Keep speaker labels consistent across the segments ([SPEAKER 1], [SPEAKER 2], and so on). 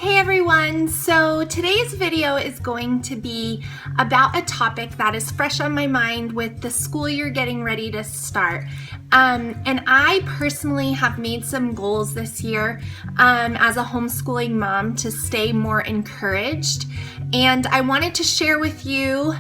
[SPEAKER 1] Hey everyone, so today's video is going to be about a topic that is fresh on my mind with the school year getting ready to start. And I personally have made some goals this year as a homeschooling mom to stay more encouraged. And I wanted to share with you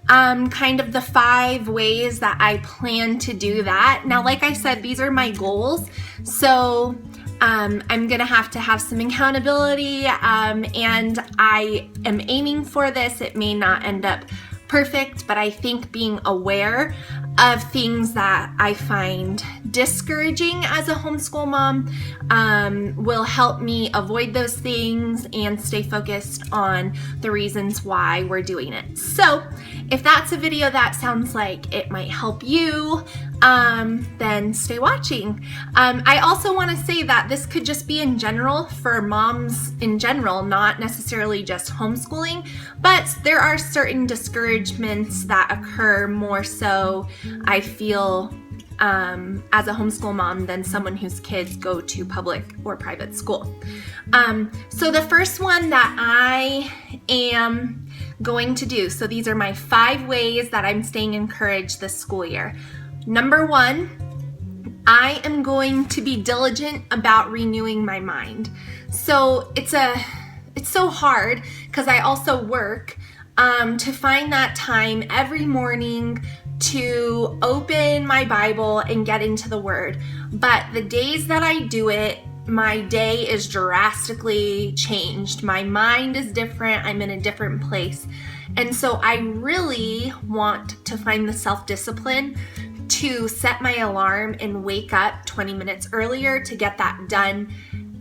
[SPEAKER 1] kind of the 5 ways that I plan to do that. Now, like I said, these are my goals. So I'm gonna have to have some accountability, and I am aiming for this. It may not end up perfect, but I think being aware of things that I find discouraging as a homeschool mom will help me avoid those things and stay focused on the reasons why we're doing it. So if that's a video that sounds like it might help you, then stay watching. I also want to say that this could just be in general for moms in general, not necessarily just homeschooling, but there are certain discouragements that occur more so, I feel, as a homeschool mom than someone whose kids go to public or private school. So the first one that I am going to do, so these are my 5 ways that I'm staying encouraged this school year. Number 1, I am going to be diligent about renewing my mind. So it's so hard because I also work to find that time every morning to open my Bible and get into the Word. But the days that I do it, my day is drastically changed. My mind is different. I'm in a different place. And so I really want to find the self-discipline to set my alarm and wake up 20 minutes earlier to get that done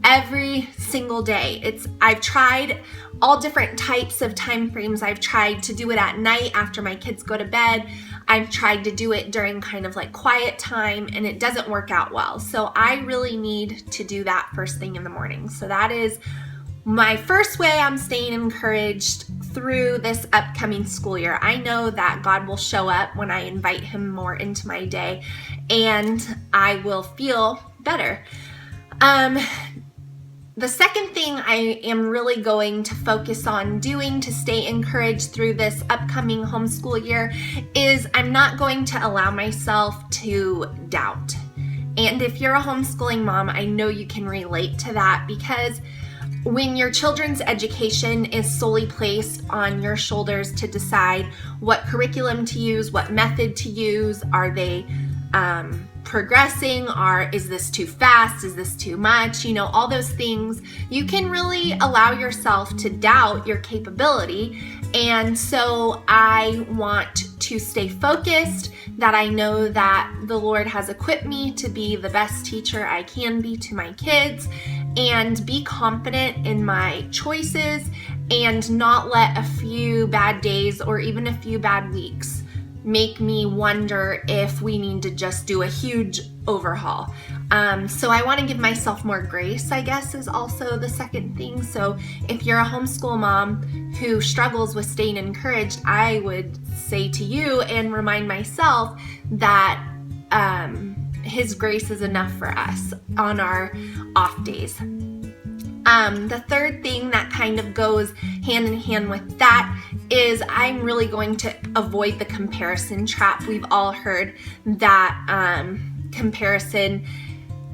[SPEAKER 1] every single day. I've tried all different types of time frames. I've tried to do it at night after my kids go to bed. I've tried to do it during kind of like quiet time, and it doesn't work out well. So I really need to do that first thing in the morning. So that is my first way I'm staying encouraged through this upcoming school year. I know that God will show up when I invite Him more into my day, and I will feel better. The second thing I am really going to focus on doing to stay encouraged through this upcoming homeschool year is I'm not going to allow myself to doubt. And if you're a homeschooling mom, I know you can relate to that, because when your children's education is solely placed on your shoulders to decide what curriculum to use, what method to use, are they progressing, is this too fast, is this too much, all those things, you can really allow yourself to doubt your capability. And so I want to stay focused, that I know that the Lord has equipped me to be the best teacher I can be to my kids, and be confident in my choices and not let a few bad days or even a few bad weeks make me wonder if we need to just do a huge overhaul. So I want to give myself more grace, I guess, is also the second thing. So if you're a homeschool mom who struggles with staying encouraged, I would say to you and remind myself that His grace is enough for us on our off days. The third thing that kind of goes hand in hand with that is I'm really going to avoid the comparison trap. We've all heard that comparison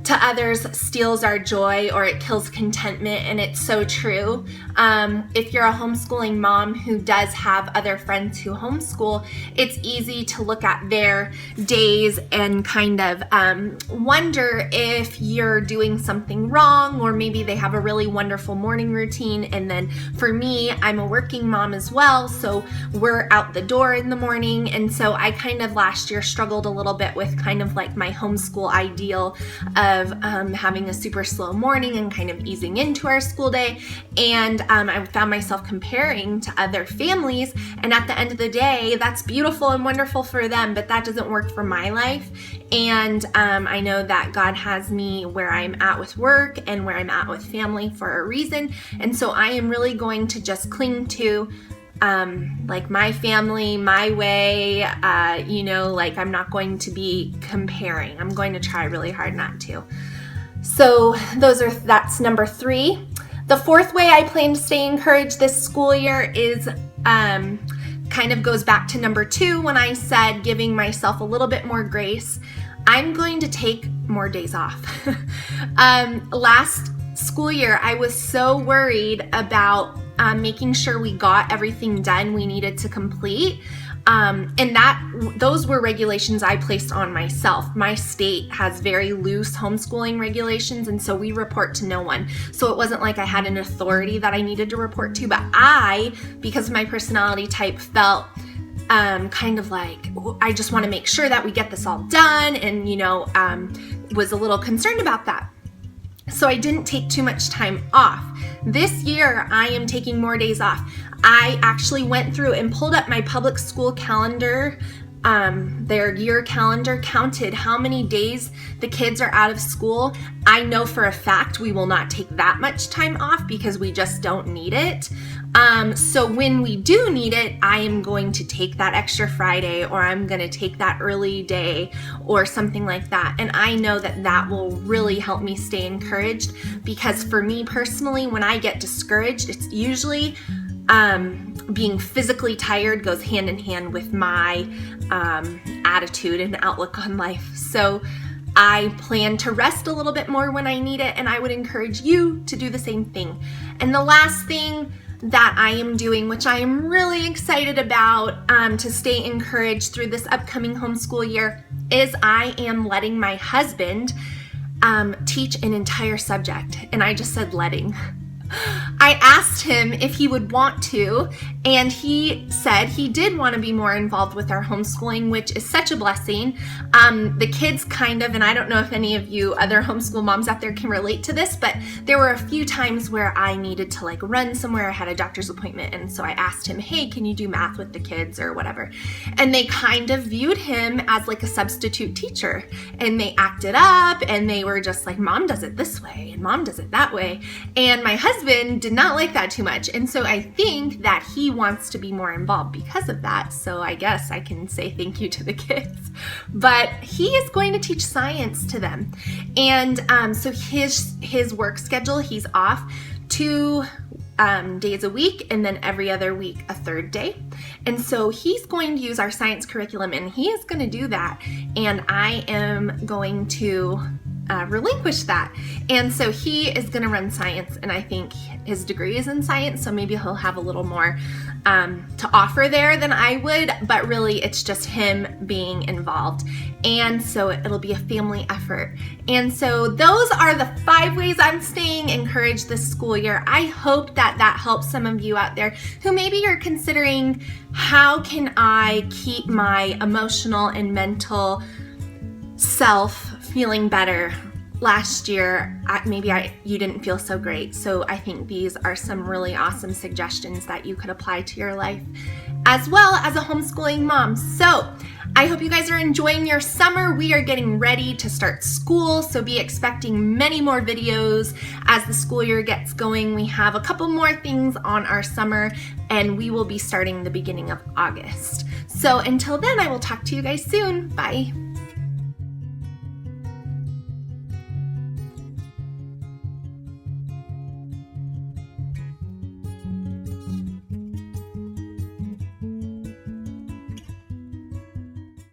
[SPEAKER 1] to others steals our joy, or it kills contentment, and it's so true. If you're a homeschooling mom who does have other friends who homeschool, it's easy to look at their days and kind of wonder if you're doing something wrong, or maybe they have a really wonderful morning routine. And then for me, I'm a working mom as well, so we're out the door in the morning. And so I kind of last year struggled a little bit with kind of like my homeschool ideal of having a super slow morning and kind of easing into our school day. And I found myself comparing to other families, and at the end of the day, that's beautiful and wonderful for them, but that doesn't work for my life. And I know that God has me where I'm at with work and where I'm at with family for a reason. And so I am really going to just cling to like my family, my way, like I'm not going to be comparing. I'm going to try really hard not to. So that's number 3. The fourth way I plan to stay encouraged this school year is kind of goes back to number 2 when I said giving myself a little bit more grace. I'm going to take more days off. Last school year, I was so worried about making sure we got everything done we needed to complete. And those were regulations I placed on myself. My state has very loose homeschooling regulations, and so we report to no one. So it wasn't like I had an authority that I needed to report to, but I, because of my personality type, felt kind of like, I just want to make sure that we get this all done, and was a little concerned about that. So I didn't take too much time off. This year, I am taking more days off. I actually went through and pulled up my public school calendar, their year calendar, counted how many days the kids are out of school. I know for a fact we will not take that much time off because we just don't need it. So when we do need it, I am going to take that extra Friday, or I'm going to take that early day or something like that. And I know that that will really help me stay encouraged, because for me personally, when I get discouraged, it's usually being physically tired goes hand in hand with my attitude and outlook on life. So I plan to rest a little bit more when I need it, and I would encourage you to do the same thing. And the last thing that I am doing, which I am really excited about to stay encouraged through this upcoming homeschool year, is I am letting my husband teach an entire subject. And I just said letting. I asked him if he would want to, and he said he did want to be more involved with our homeschooling, which is such a blessing. The kids kind of, and I don't know if any of you other homeschool moms out there can relate to this, but there were a few times where I needed to like run somewhere. I had a doctor's appointment, and so I asked him, hey, can you do math with the kids or whatever? And they kind of viewed him as like a substitute teacher, and they acted up, and they were just like, mom does it this way and mom does it that way. And my husband did not like that too much, and so I think that he wants to be more involved because of that. So I guess I can say thank you to the kids, but he is going to teach science to them. And so his work schedule, he's off 2 days a week, and then every other week a third day. And so he's going to use our science curriculum, and he is going to do that, and I am going to relinquish that. And so he is going to run science, and I think his degree is in science, so maybe he'll have a little more to offer there than I would, but really it's just him being involved. And so it'll be a family effort. And so those are the 5 ways I'm staying encouraged this school year. I hope that that helps some of you out there who maybe you're considering, how can I keep my emotional and mental self feeling better? Last year, you didn't feel so great. So I think these are some really awesome suggestions that you could apply to your life as well as a homeschooling mom. So I hope you guys are enjoying your summer. We are getting ready to start school, so be expecting many more videos as the school year gets going. We have a couple more things on our summer, and we will be starting the beginning of August. So until then, I will talk to you guys soon. Bye.